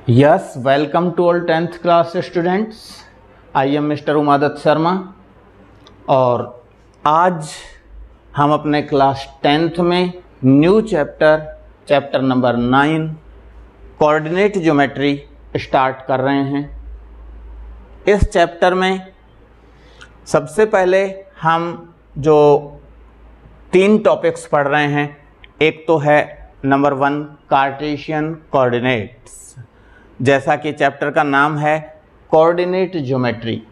Yes, welcome to all 10th class students. I am Mr. उमादत Sharma और आज हम अपने क्लास 10th में new chapter number 9 coordinate geometry start कर रहे हैं। इस चैप्टर में सबसे पहले हम जो 3 टॉपिक्स पढ़ रहे हैं, एक तो है नंबर 1 कार्टेशियन कोऑर्डिनेट्स, जैसा कि चैप्टर का नाम है कोऑर्डिनेट ज्योमेट्री।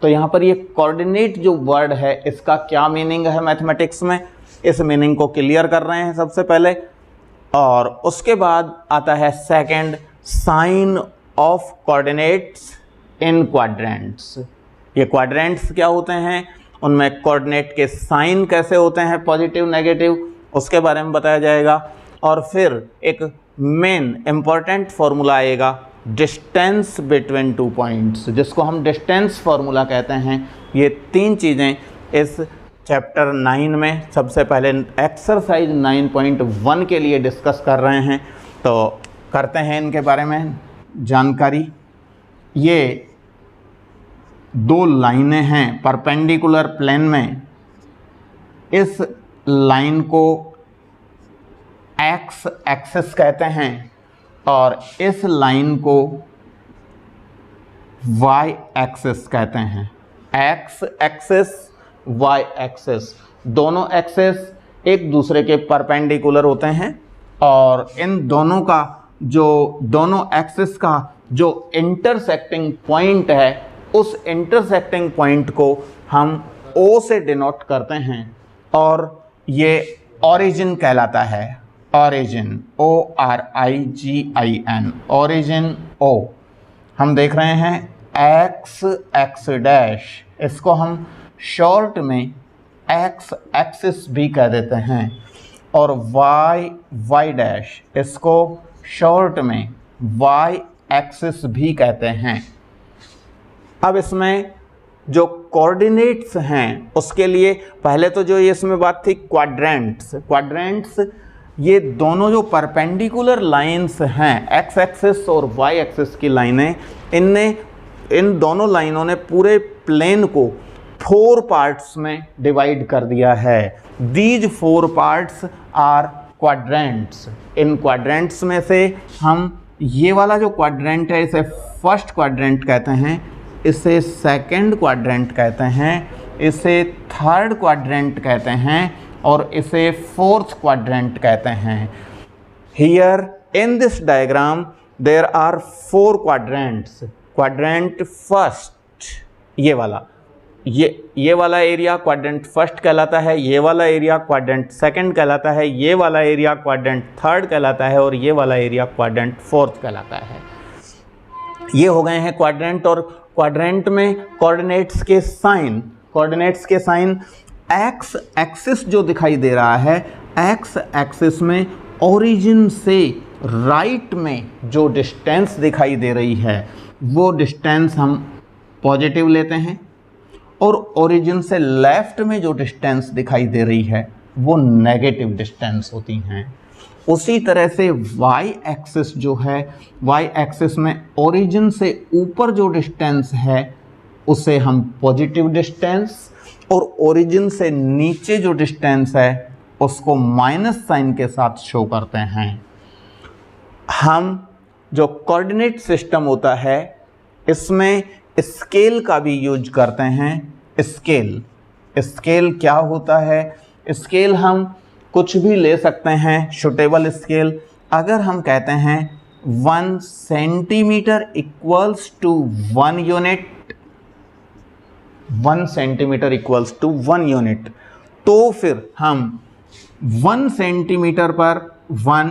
तो यहाँ पर ये कोऑर्डिनेट जो वर्ड है इसका क्या मीनिंग है मैथमेटिक्स में, इस मीनिंग को क्लियर कर रहे हैं सबसे पहले। और उसके बाद आता है second sign of coordinates in quadrants. ये क्वाड्रेंट्स क्या होते हैं, उनमें कोऑर्डिनेट के साइन कैसे होते हैं, पॉजिटिव नेगेटिव, उसके बारे में बताया जाएगा। और फिर एक मेन इम्पॉर्टेंट फॉर्मूला आएगा डिस्टेंस बिटवीन 2 पॉइंट्स, जिसको हम डिस्टेंस फार्मूला कहते हैं। ये 3 चीज़ें इस चैप्टर 9 में सबसे पहले एक्सरसाइज 9.1 के लिए डिस्कस कर रहे हैं। तो करते हैं इनके बारे में जानकारी। ये 2 लाइनें हैं परपेंडिकुलर प्लेन में। इस लाइन को एक्स एक्सिस कहते हैं और इस लाइन को वाई एक्सिस कहते हैं। एक्स एक्सिस, वाई एक्सिस, दोनों एक्सिस एक दूसरे के परपेंडिकुलर होते हैं और इन दोनों का दोनों एक्सिस का जो इंटरसेक्टिंग पॉइंट है, उस इंटरसेक्टिंग पॉइंट को हम O से डिनोट करते हैं और ये ओरिजिन कहलाता है। Origin, ORIGIN, origin O। हम देख रहे हैं एक्स एक्स डैश, इसको हम शॉर्ट में एक्स एक्सिस भी कह देते हैं, और वाई वाई डैश, इसको शॉर्ट में वाई एक्सिस भी कहते हैं। अब इसमें जो कोऑर्डिनेट्स हैं उसके लिए पहले तो जो ये इसमें बात थी क्वाड्रेंट्स, ये दोनों जो परपेंडिकुलर लाइंस हैं, एक्स एक्सिस और वाई एक्सिस की लाइनें, इन दोनों लाइनों ने पूरे प्लेन को 4 पार्ट्स में डिवाइड कर दिया है। These 4 parts are quadrants. इन क्वाड्रेंट्स में से हम ये वाला जो क्वाड्रेंट है इसे फर्स्ट क्वाड्रेंट कहते हैं, इसे सेकंड क्वाड्रेंट कहते हैं, इसे थर्ड क्वाड्रेंट कहते हैं और इसे 4th क्वाड्रेंट कहते हैं। Here in this diagram there are 4 quadrants. Quadrant first, ये वाला एरिया क्वाड्रेंट फर्स्ट कहलाता है, ये वाला एरिया क्वाड्रेंट सेकंड कहलाता है, ये वाला एरिया क्वाड्रेंट थर्ड कहलाता है और ये वाला एरिया क्वाड्रेंट 4th कहलाता है। ये हो गए हैं क्वाड्रेंट। और क्वाड्रेंट में कोऑर्डिनेट्स के साइन एक्स एक्सिस जो दिखाई दे रहा है, एक्स एक्सिस में ओरिजिन से राइट में जो डिस्टेंस दिखाई दे रही है वो डिस्टेंस हम पॉजिटिव लेते हैं, और ओरिजिन से लेफ्ट में जो डिस्टेंस दिखाई दे रही है वो नेगेटिव डिस्टेंस होती हैं। उसी तरह से वाई एक्सिस जो है, वाई एक्सिस में ओरिजिन से ऊपर जो डिस्टेंस है उसे हम पॉजिटिव डिस्टेंस, और ओरिजिन से नीचे जो डिस्टेंस है उसको माइनस साइन के साथ शो करते हैं। हम जो कोऑर्डिनेट सिस्टम होता है इसमें स्केल का भी यूज करते हैं। स्केल क्या होता है, स्केल हम कुछ भी ले सकते हैं, सूटेबल स्केल। अगर हम कहते हैं 1 centimetre equals to 1 unit, 1 centimetre equals to 1 unit, तो फिर हम 1 सेंटीमीटर पर 1,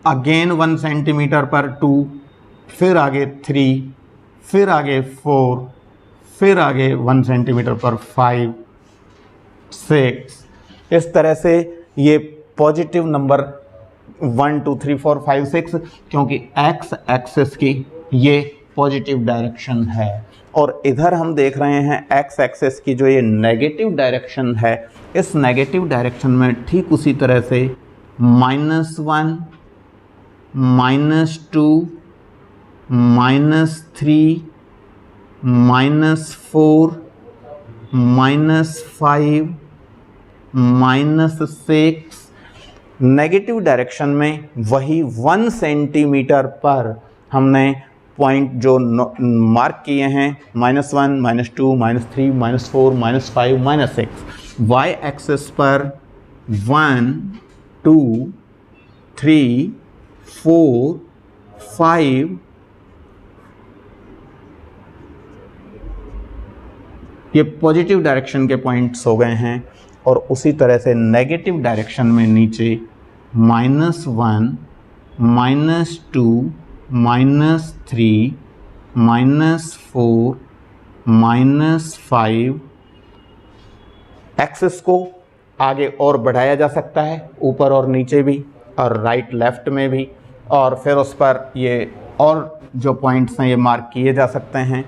अगेन 1 सेंटीमीटर पर 2, फिर आगे 3, फिर आगे 4, फिर आगे 1 सेंटीमीटर पर 5, 6, इस तरह से ये पॉजिटिव नंबर 1 2 3 4 5 6, क्योंकि एक्स एक्सिस की ये पॉजिटिव डायरेक्शन है। और इधर हम देख रहे हैं एक्स एक्सिस की जो ये नेगेटिव डायरेक्शन है, इस नेगेटिव डायरेक्शन में ठीक उसी तरह से -1, -2, -3, -4, -5, -6। नेगेटिव डायरेक्शन में वही 1 सेंटीमीटर पर हमने पॉइंट जो मार्क किए हैं -1, -2, -3, -4, -5, -6। वाई एक्सिस पर 1, 2, 3, 4, 5 ये पॉजिटिव डायरेक्शन के पॉइंट्स हो गए हैं। और उसी तरह से नेगेटिव डायरेक्शन में नीचे -1, -2, -3, -4, -5 एक्सिस को आगे और बढ़ाया जा सकता है, ऊपर और नीचे भी और राइट लेफ्ट में भी, और फिर उस पर ये और जो पॉइंट्स हैं ये मार्क किए जा सकते हैं।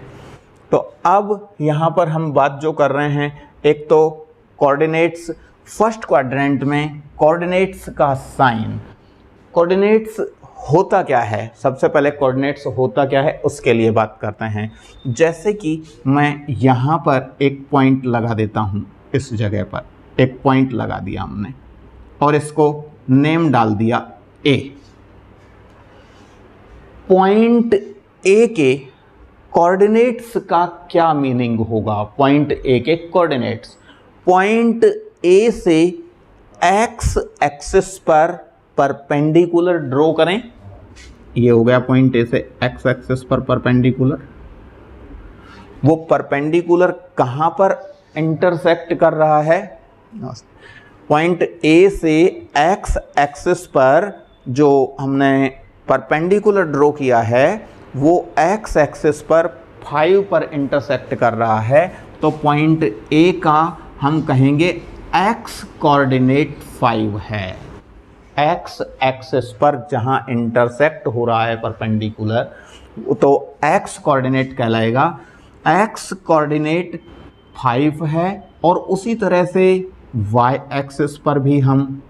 तो अब यहाँ पर हम बात जो कर रहे हैं, एक तो कोऑर्डिनेट्स, फर्स्ट क्वाड्रेंट में कोऑर्डिनेट्स का साइन। कोऑर्डिनेट्स होता क्या है, सबसे पहले कोऑर्डिनेट्स होता क्या है उसके लिए बात करते हैं। जैसे कि मैं यहाँ पर एक पॉइंट लगा देता हूँ, इस जगह पर एक पॉइंट लगा दिया हमने और इसको नेम डाल दिया ए। पॉइंट ए के कोऑर्डिनेट्स का क्या मीनिंग होगा? पॉइंट ए के कोऑर्डिनेट्स, पॉइंट ए से एक्स एक्सिस पर परपेंडिकुलर ड्रॉ करें। ये हो गया पॉइंट ए से एक्स एक्सिस पर परपेंडिकुलर। वो परपेंडिकुलर कहाँ पर इंटरसेक्ट कर रहा है? पॉइंट ए से एक्स एक्सिस पर जो हमने परपेंडिकुलर ड्रॉ किया है वो एक्स एक्सिस पर 5 पर इंटरसेक्ट कर रहा है। तो पॉइंट ए का हम कहेंगे एक्स कोऑर्डिनेट 5 है। एक्स एक्सिस पर जहां इंटरसेक्ट हो रहा है परपेंडिकुलर, तो एक्स कोऑर्डिनेट कहलाएगा। एक्स कोऑर्डिनेट 5 है। और उसी तरह से वाई एक्सिस पर भी हम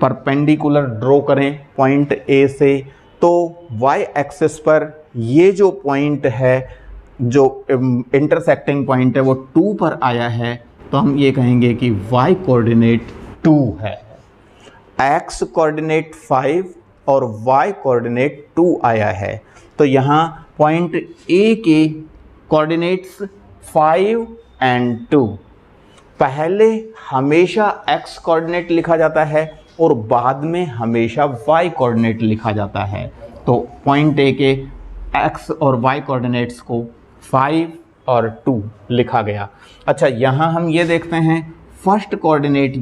परपेंडिकुलर ड्रॉ करें पॉइंट ए से, तो वाई एक्सिस पर ये जो पॉइंट है, जो इंटरसेक्टिंग पॉइंट है, वो 2 पर आया है। तो हम ये कहेंगे कि वाई कोऑर्डिनेट 2 है। एक्स कोऑर्डिनेट 5 और वाई कोऑर्डिनेट 2 आया है। तो यहाँ पॉइंट ए के कोऑर्डिनेट्स 5 एंड 2। पहले हमेशा एक्स कोऑर्डिनेट लिखा जाता है और बाद में हमेशा वाई कोऑर्डिनेट लिखा जाता है। तो पॉइंट ए के एक्स और वाई कोऑर्डिनेट्स को 5 और 2 लिखा गया। अच्छा, यहाँ हम ये देखते हैं फर्स्ट कोऑर्डिनेट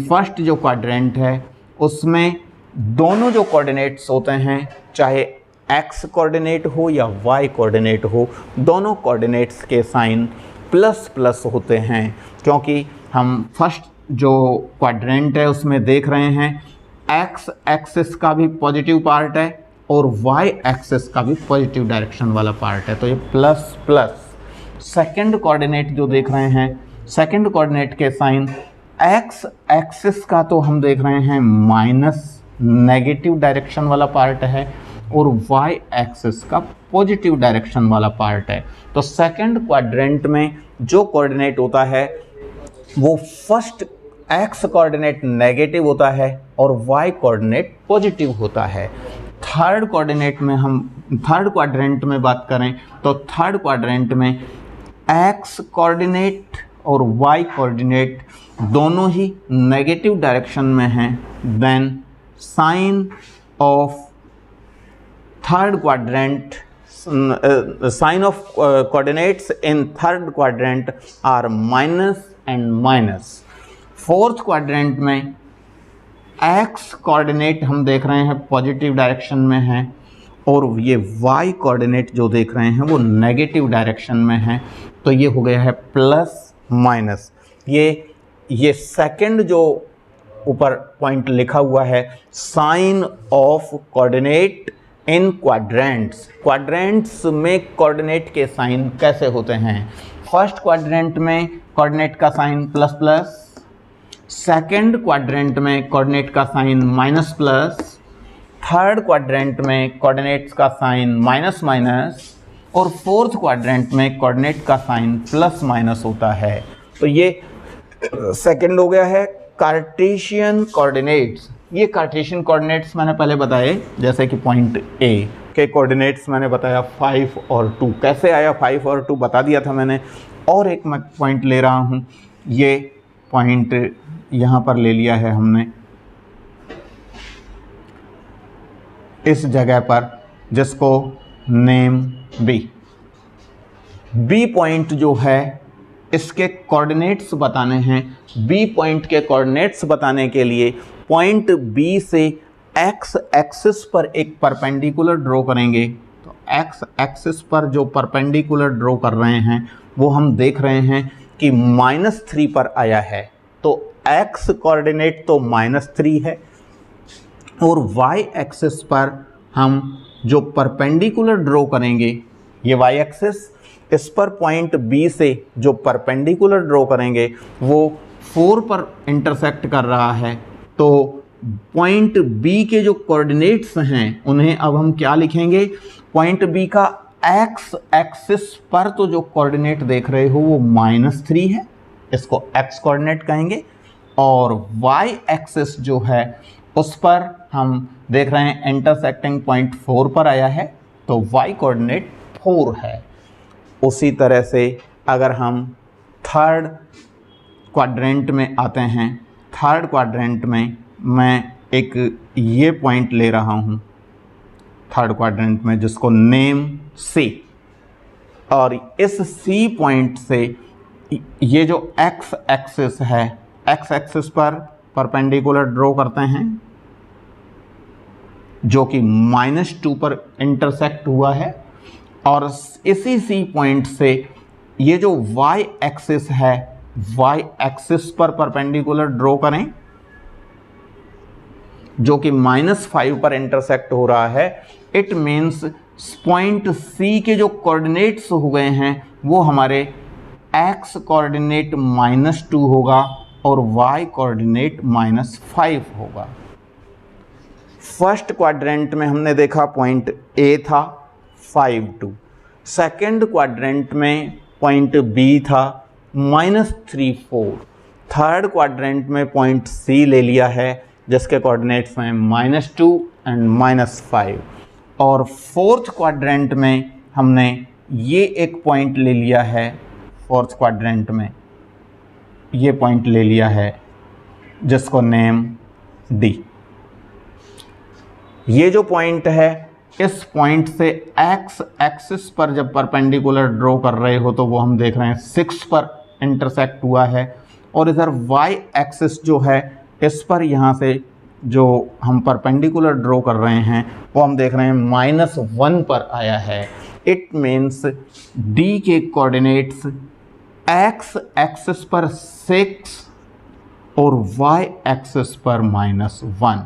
फर्स्ट जो क्वाड्रेंट है उसमें दोनों जो कोऑर्डिनेट्स होते हैं, चाहे एक्स कोऑर्डिनेट हो या वाई कोऑर्डिनेट हो, दोनों कोऑर्डिनेट्स के साइन प्लस प्लस होते हैं, क्योंकि हम फर्स्ट जो क्वाड्रेंट है उसमें देख रहे हैं एक्स एक्सिस का भी पॉजिटिव पार्ट है और वाई एक्सिस का भी पॉजिटिव डायरेक्शन वाला पार्ट है, तो ये प्लस प्लस। सेकंड कोऑर्डिनेट जो देख रहे हैं, सेकंड कोऑर्डिनेट के साइन एक्स एक्सिस का तो हम देख रहे हैं माइनस नेगेटिव डायरेक्शन वाला पार्ट है और वाई एक्सिस का पॉजिटिव डायरेक्शन वाला पार्ट है। तो सेकंड क्वाड्रेंट में जो कोऑर्डिनेट होता है वो फर्स्ट एक्स कोऑर्डिनेट नेगेटिव होता है और वाई कोऑर्डिनेट पॉजिटिव होता है। थर्ड कोऑर्डिनेट में हम थर्ड क्वाड्रेंट में बात करें तो थर्ड क्वाड्रेंट में एक्स कोऑर्डिनेट और वाई कोऑर्डिनेट दोनों ही नेगेटिव डायरेक्शन में हैं। Then sign of third quadrant sign of coordinates in third quadrant are minus and minus। Fourth quadrant में एक्स कोऑर्डिनेट हम देख रहे हैं पॉजिटिव डायरेक्शन में है और ये वाई कोऑर्डिनेट जो देख रहे हैं वो नेगेटिव डायरेक्शन में है, तो ये हो गया है प्लस माइनस। ये सेकंड जो ऊपर पॉइंट लिखा हुआ है sign of coordinate in quadrants. Quadrants में कोऑर्डिनेट के साइन कैसे होते हैं? फर्स्ट क्वाड्रेंट में कोऑर्डिनेट का sign plus plus, second quadrant में कोऑर्डिनेट का sign minus plus, third quadrant में कोऑर्डिनेट्स का साइन माइनस माइनस और फोर्थ क्वाड्रेंट में कोऑर्डिनेट का साइन प्लस माइनस होता है। तो ये सेकंड हो गया है कार्टेशियन कोऑर्डिनेट्स। ये कार्टेशियन कोऑर्डिनेट्स मैंने पहले बताए, जैसे कि पॉइंट ए के कोऑर्डिनेट्स मैंने बताया 5 और 2। कैसे आया 5 और 2 बता दिया था मैंने। और एक मैं पॉइंट ले रहा हूँ, ये पॉइंट यहाँ पर ले लिया है हमने इस जगह पर, जिसको नेम बी पॉइंट जो है इसके कोऑर्डिनेट्स बताने हैं। बी पॉइंट के कोऑर्डिनेट्स बताने के लिए पॉइंट बी से एक्स एक्सिस पर एक परपेंडिकुलर ड्रॉ करेंगे। तो एक्स एक्सिस पर जो परपेंडिकुलर ड्रॉ कर रहे हैं वो हम देख रहे हैं कि -3 पर आया है। तो एक्स कोऑर्डिनेट तो -3 है और वाई एक्सिस पर हम जो परपेंडिकुलर ड्रॉ करेंगे, ये वाई एक्सिस, इस पर पॉइंट बी से जो परपेंडिकुलर ड्रॉ करेंगे वो 4 पर इंटरसेक्ट कर रहा है। तो पॉइंट बी के जो कोऑर्डिनेट्स हैं उन्हें अब हम क्या लिखेंगे, पॉइंट बी का एक्स एक्सिस पर तो जो कोऑर्डिनेट देख रहे हो वो -3 है, इसको एक्स कोऑर्डिनेट कहेंगे। और वाई एक्सिस जो है उस पर हम देख रहे हैं इंटरसेक्टिंग पॉइंट 4 पर आया है, तो वाई कोऑर्डिनेट 4 है। उसी तरह से अगर हम थर्ड क्वाड्रेंट में आते हैं, थर्ड क्वाड्रेंट में मैं एक ये पॉइंट ले रहा हूँ थर्ड क्वाड्रेंट में, जिसको नेम सी, और इस सी पॉइंट से ये जो एक्स एक्सिस है, एक्स एक्सिस पर परपेंडिकुलर ड्रॉ करते हैं जो कि -2 पर इंटरसेक्ट हुआ है। और इसी सी पॉइंट से ये जो y एक्सिस है, y एक्सिस पर परपेंडिकुलर ड्रॉ करें जो कि -5 पर इंटरसेक्ट हो रहा है। इट मीन्स पॉइंट C के जो कोऑर्डिनेट्स हुए हैं वो हमारे x कोऑर्डिनेट -2 होगा और y कोऑर्डिनेट -5 होगा। फर्स्ट क्वाड्रेंट में हमने देखा पॉइंट A था 5 2, सेकेंड क्वाड्रेंट में पॉइंट B था -3 4, थर्ड क्वाड्रेंट में पॉइंट C ले लिया है जिसके कोऑर्डिनेट्स हैं -2 एंड -5, और फोर्थ क्वाड्रेंट में हमने ये एक पॉइंट ले लिया है, फोर्थ क्वाड्रेंट में ये पॉइंट ले लिया है जिसको नेम D। ये जो पॉइंट है, इस पॉइंट से एक्स एक्सिस पर जब परपेंडिकुलर ड्रॉ कर रहे हो तो वो हम देख रहे हैं 6 पर इंटरसेक्ट हुआ है, और इधर y एक्सिस जो है इस पर यहाँ से जो हम परपेंडिकुलर ड्रॉ कर रहे हैं वो हम देख रहे हैं -1 पर आया है। इट मीन्स D के कोऑर्डिनेट्स x एक्सिस पर 6 और y एक्सिस पर -1।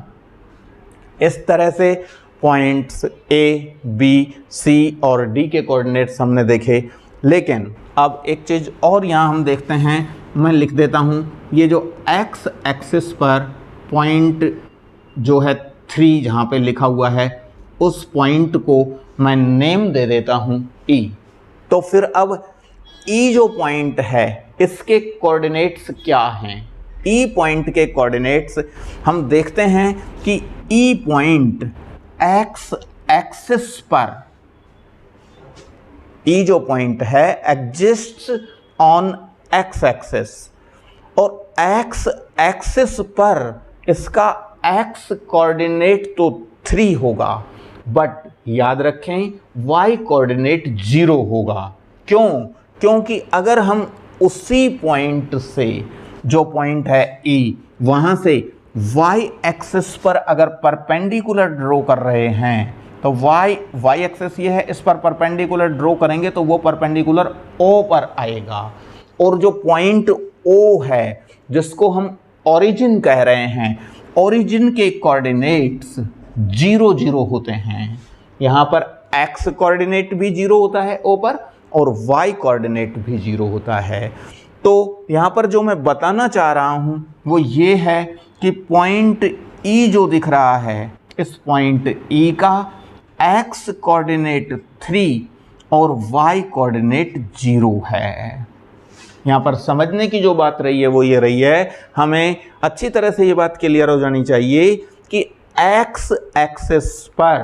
इस तरह से पॉइंट्स A, B, C और D के कोऑर्डिनेट्स हमने देखे। लेकिन अब एक चीज़ और यहाँ हम देखते हैं, मैं लिख देता हूँ, ये जो x एक्सिस पर पॉइंट जो है 3 जहाँ पे लिखा हुआ है उस पॉइंट को मैं नेम दे देता हूँ E। तो फिर अब E जो पॉइंट है इसके कोऑर्डिनेट्स क्या हैं? E पॉइंट के कोऑर्डिनेट्स हम देखते हैं कि E पॉइंट x एक्सिस पर, E जो पॉइंट है एग्जिस्ट्स ऑन x एक्सिस, और x एक्सिस पर इसका x कोऑर्डिनेट तो 3 होगा, बट याद रखें y कोऑर्डिनेट 0 होगा। क्यों? क्योंकि अगर हम उसी पॉइंट से, जो पॉइंट है E, वहाँ से y एक्सिस पर अगर परपेंडिकुलर ड्रॉ कर रहे हैं तो y एक्सिस ये है, इस पर परपेंडिकुलर ड्रॉ करेंगे तो वो परपेंडिकुलर O पर आएगा, और जो पॉइंट O है जिसको हम ओरिजिन कह रहे हैं, ओरिजिन के कोऑर्डिनेट्स 0 0 होते हैं। यहाँ पर x कोऑर्डिनेट भी 0 होता है O पर और y कोऑर्डिनेट भी 0 होता है। तो यहाँ पर जो मैं बताना चाह रहा हूँ वो ये है कि पॉइंट E जो दिख रहा है इस पॉइंट E का x कोऑर्डिनेट 3 और y कोऑर्डिनेट 0 है। यहाँ पर समझने की जो बात रही है वो ये रही है, हमें अच्छी तरह से ये बात क्लियर हो जानी चाहिए कि x एक्सिस पर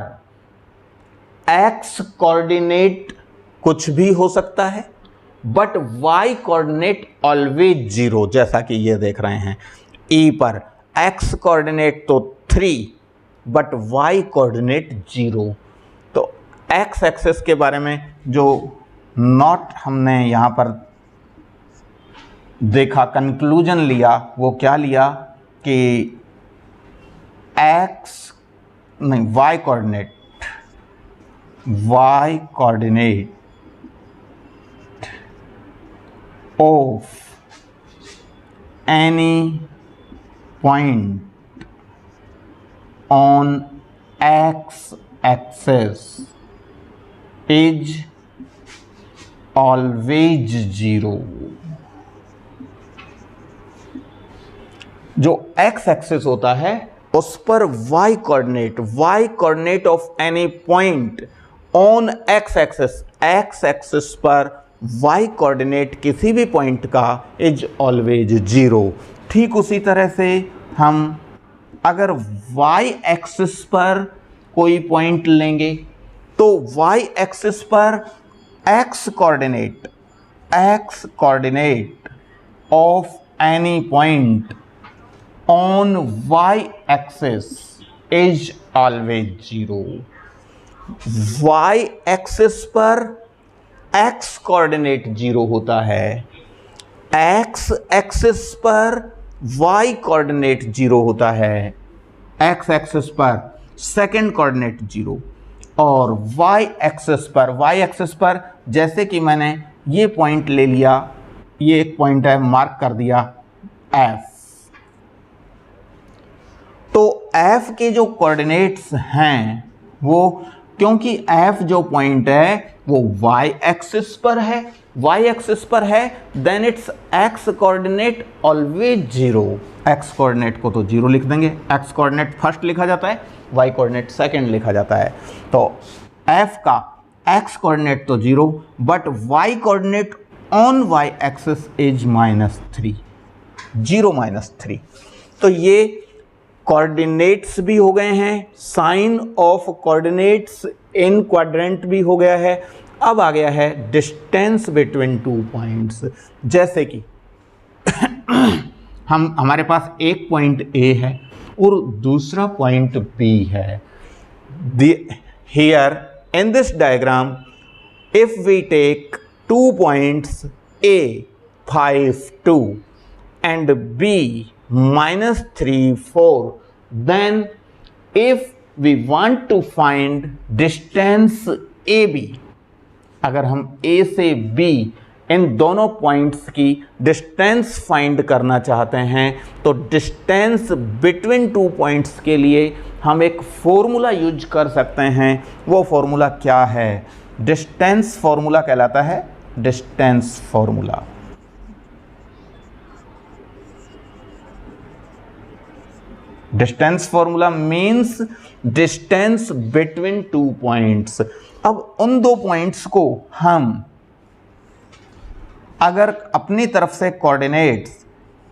x कोऑर्डिनेट कुछ भी हो सकता है बट y कोऑर्डिनेट ऑलवेज 0, जैसा कि ये देख रहे हैं E पर x कोऑर्डिनेट तो 3 बट y कोऑर्डिनेट 0। तो x एक्सिस के बारे में जो नोट हमने यहाँ पर देखा, कंक्लूजन लिया, वो क्या लिया कि y coordinate of any point on x axis is always 0। जो x एक्सिस होता है उस पर y coordinate of any point on x axis पर y कोऑर्डिनेट किसी भी पॉइंट का इज ऑलवेज 0। ठीक उसी तरह से हम अगर y एक्सिस पर कोई पॉइंट लेंगे तो y एक्सिस पर x coordinate of any point on y axis is always 0। y axis पर x कोऑर्डिनेट 0 होता है, x एक्सिस पर y कोऑर्डिनेट 0 होता है, x एक्सिस पर सेकंड कोऑर्डिनेट 0 और y एक्सिस पर जैसे कि मैंने ये पॉइंट ले लिया, ये एक पॉइंट है, मार्क कर दिया f। तो f के जो कोऑर्डिनेट्स हैं वो, क्योंकि f जो पॉइंट है वो y एक्सिस पर है, then it's x coordinate always 0। x coordinate को तो 0 लिख देंगे, x कोऑर्डिनेट फर्स्ट लिखा जाता है, y कोऑर्डिनेट सेकंड लिखा जाता है। तो f का x कोऑर्डिनेट तो 0 but y coordinate on y axis is -3, 0 -3। तो ये कोऑर्डिनेट्स भी हो गए हैं, sign of coordinates in quadrant भी हो गया है। अब आ गया है डिस्टेंस बिटवीन 2 पॉइंट्स। जैसे कि हमारे पास एक पॉइंट A है और दूसरा पॉइंट B है। Here in this diagram if we take 2 points A 5 2 and B -3 4, then if we want to find distance AB, अगर हम A से B इन दोनों पॉइंट्स की डिस्टेंस फाइंड करना चाहते हैं तो डिस्टेंस बिटवीन 2 पॉइंट्स के लिए हम एक फॉर्मूला यूज कर सकते हैं। वो फॉर्मूला क्या है? डिस्टेंस फॉर्मूला कहलाता है distance formula. Distance formula means distance between 2 points. अब उन 2 पॉइंट्स को हम अगर अपनी तरफ से कोऑर्डिनेट्स,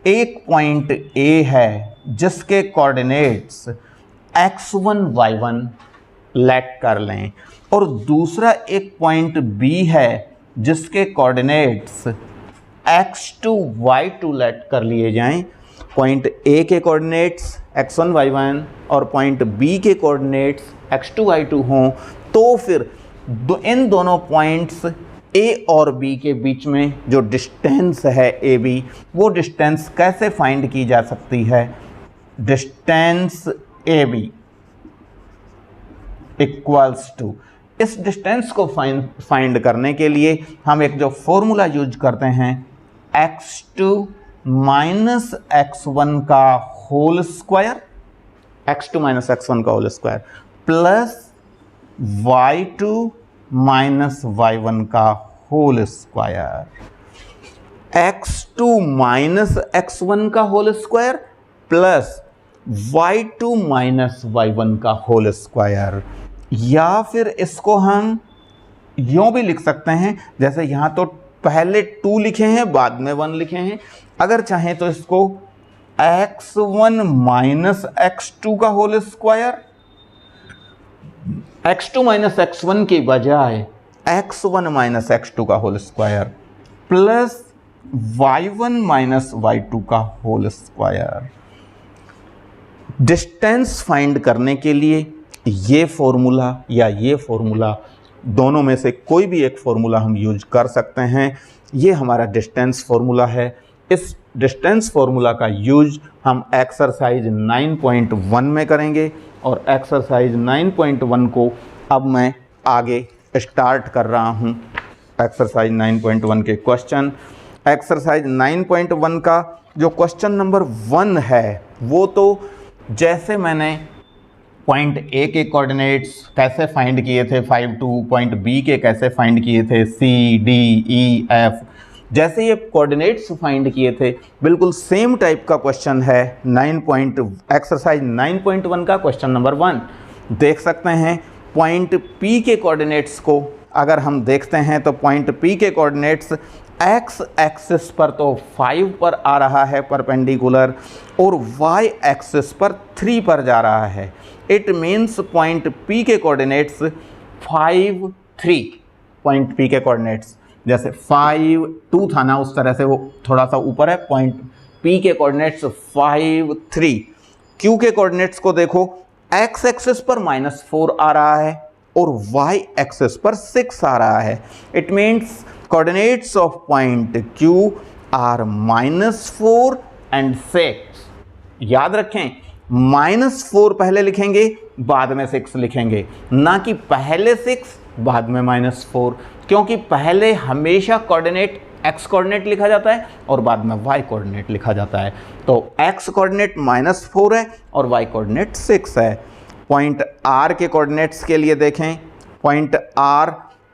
एक पॉइंट A है जिसके कोऑर्डिनेट्स x1 y1 लेट कर लें और दूसरा एक पॉइंट B है जिसके कोऑर्डिनेट्स x2 y2 लेट कर लिए जाएं। पॉइंट A के कोऑर्डिनेट्स x1 y1 और पॉइंट B के कोऑर्डिनेट्स x2 y2 हों तो फिर इन दोनों पॉइंट्स A और B के बीच में जो डिस्टेंस है AB, वो डिस्टेंस कैसे फाइंड की जा सकती है? डिस्टेंस AB इक्वल्स टू, इस डिस्टेंस को फाइंड करने के लिए हम एक जो फॉर्मूला यूज करते हैं x2 माइनस x1 का whole square, x2 minus x1 का whole square plus y2 minus y1 का whole square. x2 minus x1 का whole square plus y2 minus y1 का होल स्क्वायर, या फिर इसको हम यूँ भी लिख सकते हैं, जैसे यहाँ तो पहले 2 लिखे हैं बाद में 1 लिखे हैं, अगर चाहें तो इसको x1 माइनस x2 का whole square, x2 minus x1 की बजाय x1 माइनस x2 का whole square plus y1 minus y2 का होल स्क्वायर। डिस्टेंस फाइंड करने के लिए ये फॉर्मूला या ये फॉर्मूला, दोनों में से कोई भी एक फॉर्मूला हम यूज कर सकते हैं। ये हमारा डिस्टेंस फॉर्मूला है। इस डिस्टेंस फॉर्मूला का यूज हम एक्सरसाइज 9.1 में करेंगे और एक्सरसाइज 9.1 को अब मैं आगे स्टार्ट कर रहा हूँ। एक्सरसाइज 9.1 के क्वेश्चन, एक्सरसाइज 9.1 का जो क्वेश्चन नंबर 1 है वो तो जैसे मैंने पॉइंट ए के कोऑर्डिनेट्स कैसे फाइंड किए थे 5-2, पॉइंट बी के कैसे फाइंड किए थे सी डी ई एफ, जैसे ये कोऑर्डिनेट्स फाइंड किए थे बिल्कुल सेम टाइप का क्वेश्चन है एक्सरसाइज 9.1 का क्वेश्चन नंबर 1। देख सकते हैं पॉइंट पी के कोऑर्डिनेट्स को अगर हम देखते हैं तो पॉइंट पी के कोऑर्डिनेट्स एक्स एक्सिस पर तो 5 पर आ रहा है परपेंडिकुलर और वाई एक्सिस पर 3 पर जा रहा है। इट मीन्स पॉइंट पी के कोऑर्डिनेट्स 5, 3, पॉइंट पी के कोऑर्डिनेट्स जैसे 5, 2 था ना, उस तरह से वो थोड़ा सा ऊपर है। पॉइंट पी के कोऑर्डिनेट्स 5, 3। क्यू के कोऑर्डिनेट्स को देखो, एक्स एक्सिस पर -4 आ रहा है और वाई एक्सिस पर 6 आ रहा है। It means coordinates of point Q are -4 and 6। याद रखें -4 पहले लिखेंगे बाद में 6 लिखेंगे, ना कि पहले 6 बाद में -4, क्योंकि पहले हमेशा कोऑर्डिनेट x कोऑर्डिनेट लिखा जाता है और बाद में y कोऑर्डिनेट लिखा जाता है। तो x कोऑर्डिनेट -4 है और y कोऑर्डिनेट 6 है। पॉइंट R के कोऑर्डिनेट्स के लिए देखें, पॉइंट R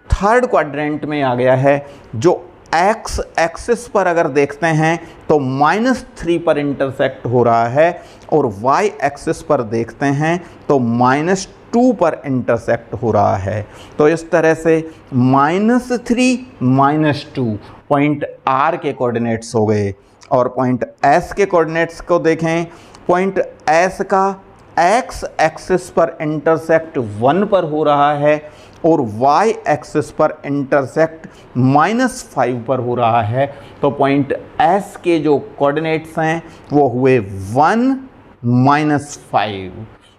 थर्ड क्वाड्रेंट में आ गया है। जो x एक्सिस पर अगर देखते हैं तो -3 पर इंटरसेक्ट हो रहा है और y एक्सिस पर देखते हैं तो -2 पर इंटरसेक्ट हो रहा है। तो इस तरह से -3, -2 पॉइंट R के कोऑर्डिनेट्स हो गए। और पॉइंट S के कोऑर्डिनेट्स को देखें, पॉइंट S का x एक्सिस पर इंटरसेक्ट 1 पर हो रहा है और y एक्सिस पर इंटरसेक्ट -5 पर हो रहा है। तो पॉइंट S के जो कोऑर्डिनेट्स हैं वो हुए 1, -5।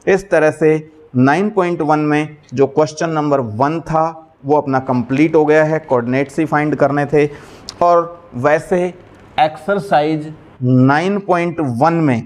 इस तरह से 9.1 में जो क्वेश्चन नंबर 1 था वो अपना कंप्लीट हो गया है, कोऑर्डिनेट्स ही फाइंड करने थे। और वैसे एक्सरसाइज 9.1 में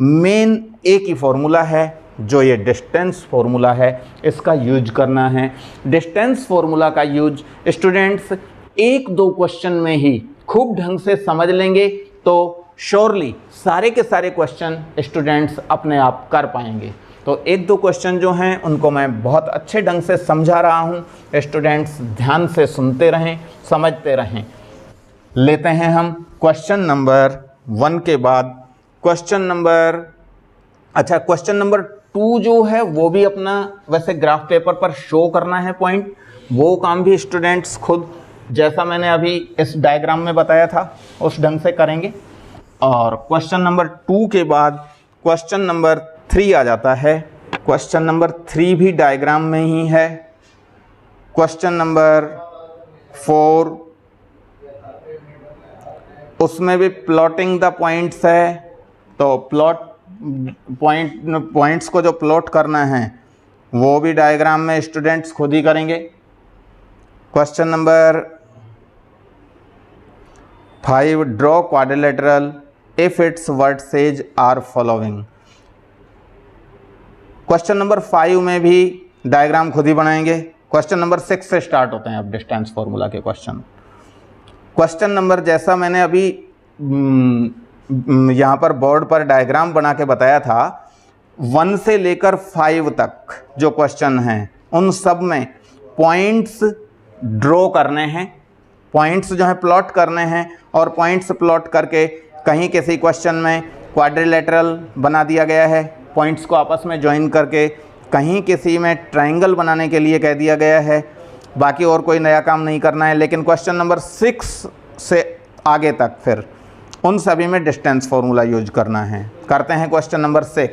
मेन एक ही फॉर्मूला है जो ये डिस्टेंस फॉर्मूला है, इसका यूज करना है। डिस्टेंस फॉर्मूला का यूज स्टूडेंट्स 1-2 क्वेश्चन में ही खूब ढंग से समझ लेंगे तो श्योरली सारे के सारे क्वेश्चन स्टूडेंट्स अपने आप कर पाएंगे। तो 1-2 क्वेश्चन जो हैं उनको मैं बहुत अच्छे ढंग से समझा रहा हूँ, स्टूडेंट्स ध्यान से सुनते रहें, समझते रहें। लेते हैं हम क्वेश्चन नंबर 1 के बाद क्वेश्चन नंबर 2 जो है वो भी अपना वैसे ग्राफ पेपर पर शो करना है पॉइंट, वो काम भी स्टूडेंट्स खुद जैसा मैंने अभी इस डायग्राम में बताया था उस ढंग से करेंगे। और क्वेश्चन नंबर 2 के बाद क्वेश्चन नंबर 3 आ जाता है। क्वेश्चन नंबर 3 भी डायग्राम में ही है। क्वेश्चन नंबर 4 उसमें भी प्लॉटिंग द पॉइंट्स है, तो पॉइंट्स को जो प्लॉट करना है वो भी डायग्राम में स्टूडेंट्स खुद ही करेंगे। Question number 5 draw quadrilateral if it's vertices are following. Question number 5 में भी डायग्राम खुद ही बनाएंगे। क्वेश्चन नंबर 6 से स्टार्ट होते हैं अब डिस्टेंस फॉर्मूला के क्वेश्चन। क्वेश्चन नंबर जैसा मैंने अभी यहाँ पर बोर्ड पर डायग्राम बना के बताया था, 1 से लेकर 5 तक जो क्वेश्चन हैं उन सब में पॉइंट्स ड्रॉ करने हैं, पॉइंट्स जो है प्लॉट करने हैं। और पॉइंट्स प्लॉट करके कहीं किसी क्वेश्चन में क्वाड्रिलेटरल बना दिया गया है, पॉइंट्स को आपस में ज्वाइन करके कहीं किसी में ट्रायंगल बनाने के लिए कह दिया गया है। बाकी और कोई नया काम नहीं करना है, लेकिन क्वेश्चन नंबर 6 से आगे तक फिर उन सभी में डिस्टेंस फॉर्मूला यूज करना है। करते हैं क्वेश्चन नंबर 6।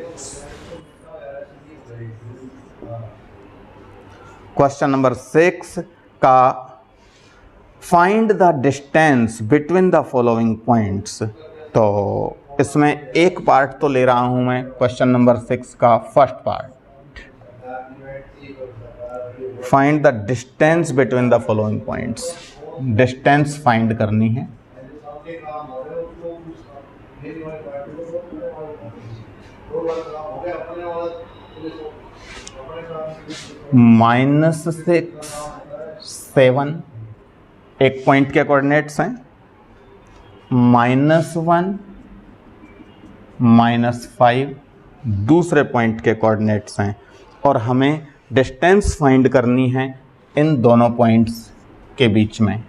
क्वेश्चन नंबर 6 का find the distance between the following points. तो इसमें एक पार्ट तो ले रहा हूं मैं क्वेश्चन नंबर 6 का first part. Find the distance between the following points. Distance find करनी है। -6, 7 एक पॉइंट के कोऑर्डिनेट्स हैं, -1, -5 दूसरे पॉइंट के कोऑर्डिनेट्स हैं, और हमें डिस्टेंस फाइंड करनी है इन दोनों पॉइंट्स के बीच में।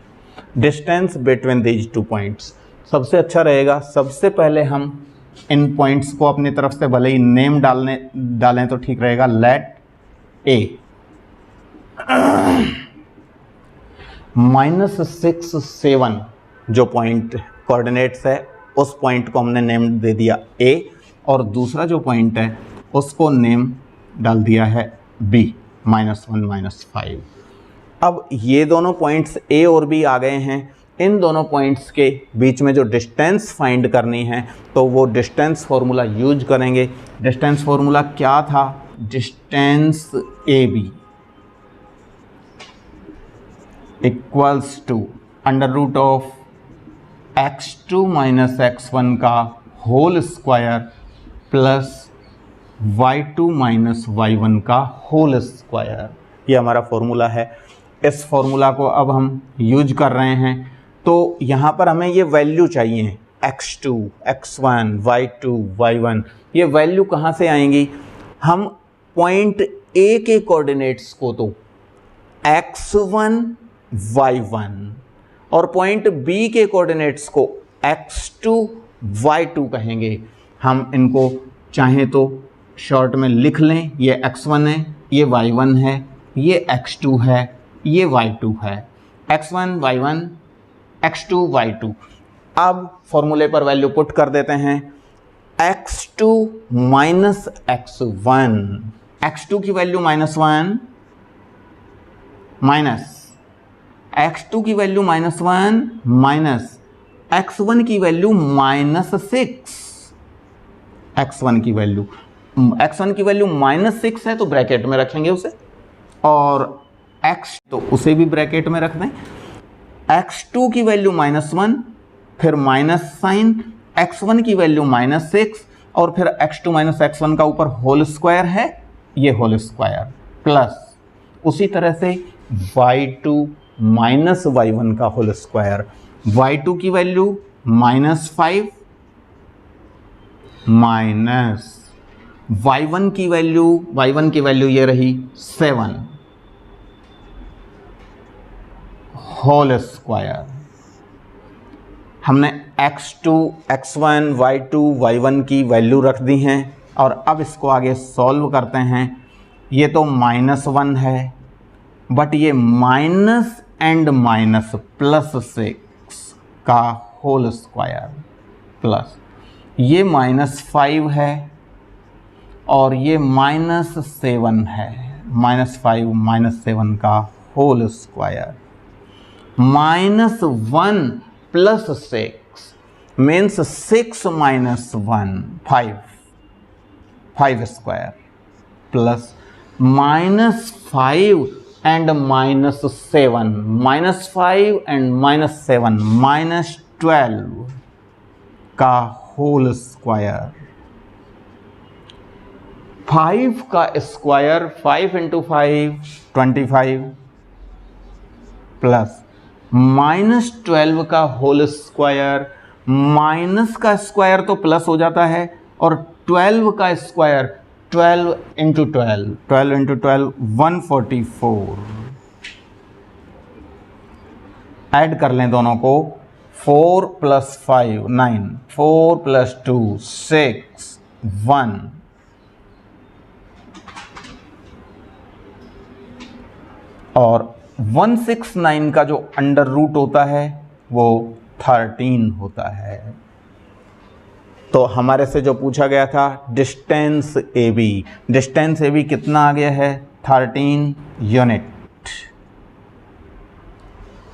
Distance between these two points सबसे अच्छा रहेगा। सबसे पहले हम इन पॉइंट्स को अपनी तरफ से भले ही नेम डालें तो ठीक रहेगा। लेट ए -6, 7 जो पॉइंट कोऑर्डिनेट्स है उस पॉइंट को हमने नेम दे दिया ए, और दूसरा जो पॉइंट है उसको नेम डाल दिया है बी, -1, -5। अब ये दोनों पॉइंट्स ए और बी आ गए हैं। इन दोनों पॉइंट्स के बीच में जो डिस्टेंस फाइंड करनी है तो वो डिस्टेंस फॉर्मूला यूज करेंगे। डिस्टेंस फॉर्मूला क्या था? Distance A B equals to √of x2 - x1 का whole square plus y2 - y1 का होल स्क्वायर। ये हमारा फॉर्मूला है। इस फॉर्मूला को अब हम यूज कर रहे हैं। तो यहाँ पर हमें ये वैल्यू चाहिए, x2, x1, y2, y1। ये वैल्यू कहाँ से आएंगी? हम पॉइंट ए के कोऑर्डिनेट्स को तो x1, y1 और पॉइंट बी के कोऑर्डिनेट्स को x2, y2 कहेंगे। हम इनको चाहें तो शॉर्ट में लिख लें। ये x1 है, ये y1 है, ये x2 है, ये y2 है। x1, y1, x2, y2। अब फॉर्मूले पर वैल्यू पुट कर देते हैं। x2 - x1, x2 की वैल्यू -1 माइनस x2 की वैल्यू -1 माइनस x1 की वैल्यू -6। x1 की वैल्यू -6 है तो ब्रैकेट में रखेंगे उसे, और x तो उसे भी ब्रैकेट में रख दें। x2 की वैल्यू -1, फिर माइनस साइन, x1 की वैल्यू -6, और फिर x2 - x1 का ऊपर होल स्क्वायर है, ये होल स्क्वायर प्लस उसी तरह से y2 - y1 का होल स्क्वायर। y2 की वैल्यू -5 माइनस y1 की वैल्यू ये रही 7 होल स्क्वायर। हमने x2, x1, y2, y1 की वैल्यू रख दी हैं, और अब इसको आगे सॉल्व करते हैं। ये तो -1 है, बट ये माइनस एंड माइनस +6 का होल स्क्वायर प्लस ये -5 है और ये -7 है। -5 - 7 का whole square -1 + 6 means 6 - 1 5 square plus -5 and -7 -5 and -7 -12 का होल स्क्वायर। 5 का स्क्वायर 5 × 5 25 प्लस -12 का होल स्क्वायर। माइनस का स्क्वायर तो प्लस हो जाता है, और 12 का स्क्वायर 12 × 12 144। ऐड कर लें दोनों को, 4 + 5 9, 4 + 2 6 1, और 169 का जो अंडर रूट होता है वो 13 होता है। तो हमारे से जो पूछा गया था डिस्टेंस AB, डिस्टेंस AB कितना आ गया है 13 यूनिट।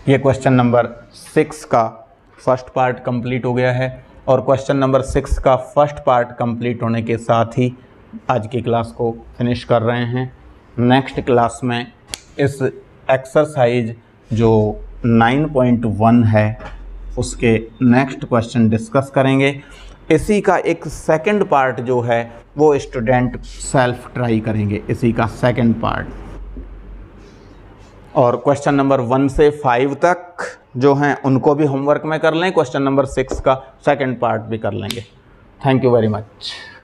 ये क्वेश्चन नंबर 6 का फर्स्ट पार्ट कंप्लीट हो गया है, और क्वेश्चन नंबर 6 का फर्स्ट पार्ट कंप्लीट होने के साथ ही आज की क्लास को फिनिश कर रहे हैं। नेक्स्ट क्लास में इस एक्सरसाइज जो 9.1 है उसके नेक्स्ट क्वेश्चन डिस्कस करेंगे। इसी का एक सेकंड पार्ट जो है वो स्टूडेंट सेल्फ ट्राई करेंगे, इसी का सेकंड पार्ट। और क्वेश्चन नंबर 1 से 5 तक जो हैं उनको भी होमवर्क में कर लें, क्वेश्चन नंबर 6 का सेकंड पार्ट भी कर लेंगे। Thank you very much.